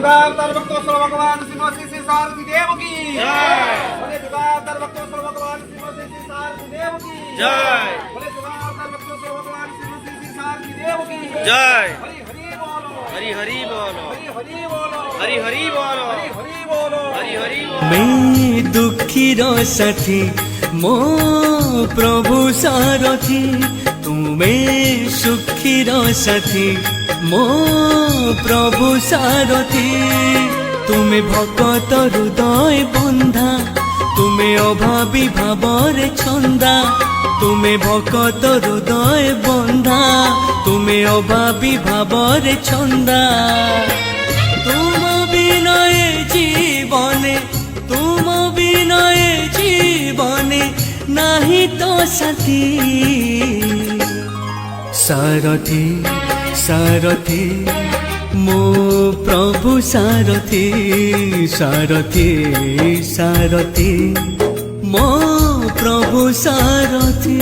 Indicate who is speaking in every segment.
Speaker 1: विवाह भक्तोत्सव भगवान श्री श्री सारथी देव की
Speaker 2: जय।
Speaker 1: बोले विवाह भक्तोत्सव भगवान श्री श्री सारथी देव की
Speaker 2: जय।
Speaker 1: बोले विवाह भक्तोत्सव भगवान श्री श्री सारथी देव की
Speaker 2: जय।
Speaker 1: हरि हरि बोलो,
Speaker 2: हरि हरि बोलो,
Speaker 1: हरि हरि बोलो,
Speaker 2: हरि हरि बोलो,
Speaker 1: हरि हरि बोलो,
Speaker 2: हरि हरि बोलो।
Speaker 3: मैं दुखीर साथी मो प्रभु सारथी, तुमे सुखीर साथी मो प्रभु सारथी। तुमे भकत हृदय बंधा, तुमे अभावी भावरे छंदा। तुमे भकत हृदय बंधा, तुमे अभावी भावरे छंदा। तुम विनय जीवने, तुम विनय जीवने नाही तो साथी। सारथी सारथी मो प्रभु सारथी, सारथी सारथी मो प्रभु सारथी।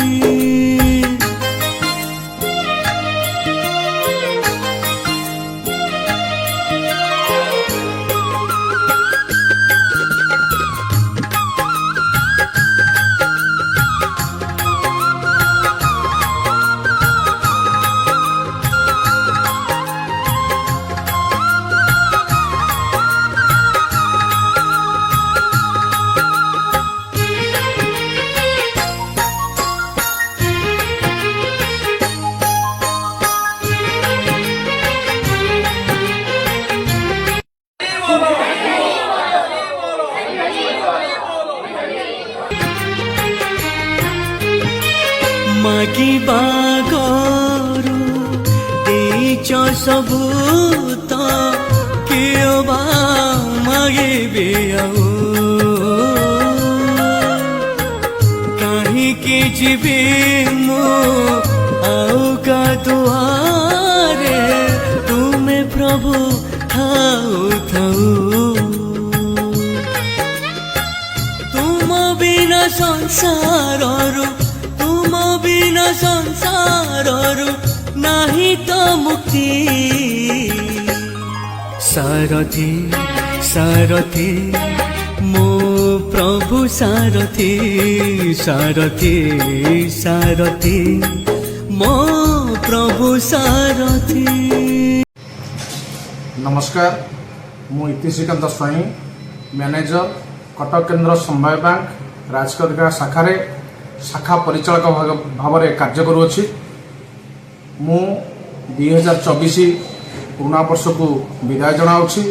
Speaker 3: मागिबा गरु देइछ सबु त के बा मागिबे आउ। काहीकि जीवे मो आउ का दुआरे, तुमे प्रभु थाउ थाउ। तुम बिना संसाररु, तुम बिना संसाररु नाही तो मुक्ति। सारथी सारथी मो प्रभु सारथी, सारथी सारथी मो प्रभु सारथी।
Speaker 4: नमस्कार, मु इतिश्रीकांत स्वाई, मैनेजर कटक केन्द्र समवाय बैंक राजकदगा शाखा शाखा परिचालक भाव में कार्य करुँची। मु 2024 पुराणा वर्ष को विदाय जनाऊँगी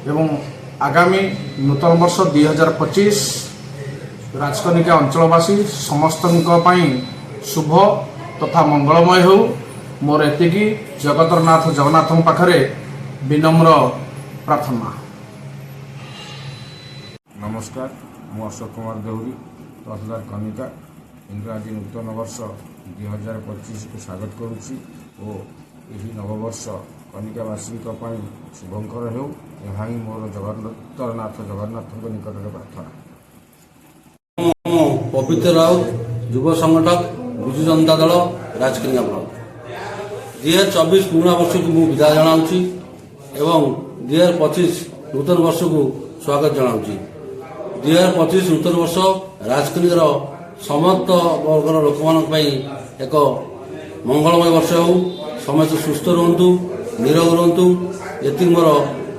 Speaker 4: एवं आगामी नूतन वर्ष 2025 राजकनिका अंचलवासी समस्त शुभ तथा मंगलमय हो। मोर एतिकी जगतरनाथ जगन्नाथ पाखरे विनम्र प्रार्थना।
Speaker 5: नमस्कार, मु अशोक कुमार देहुरी, तहसीलदार कनिका। इंग्राजी नूतन वर्ष 2025 को स्वागत करुच्ची और यही नववर्ष कनिकावासी शुभंकर हो। यहाँ ही मोर जगतरनाथ जगन्नाथ निकट में प्रार्थना।
Speaker 6: पवित्र राउत, युव संगठक, विजु जनता दल राजकनिका ब्लक। 2024 पुराणा वर्ष को मुझे विदाय जनाऊँगी एवं 2025 नूतन वर्ष को स्वागत जनाऊँगी। 2025 नूतन वर्ष राजकनिकार समस्त वर्गर लोक मान एक मंगलमय वर्ष हो। समस्त सुस्थ रुहतु, निरोग रुहतु, ये मोर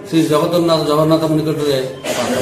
Speaker 6: श्री जगतरनाथ जगन्नाथ निकट में प्रार्थना।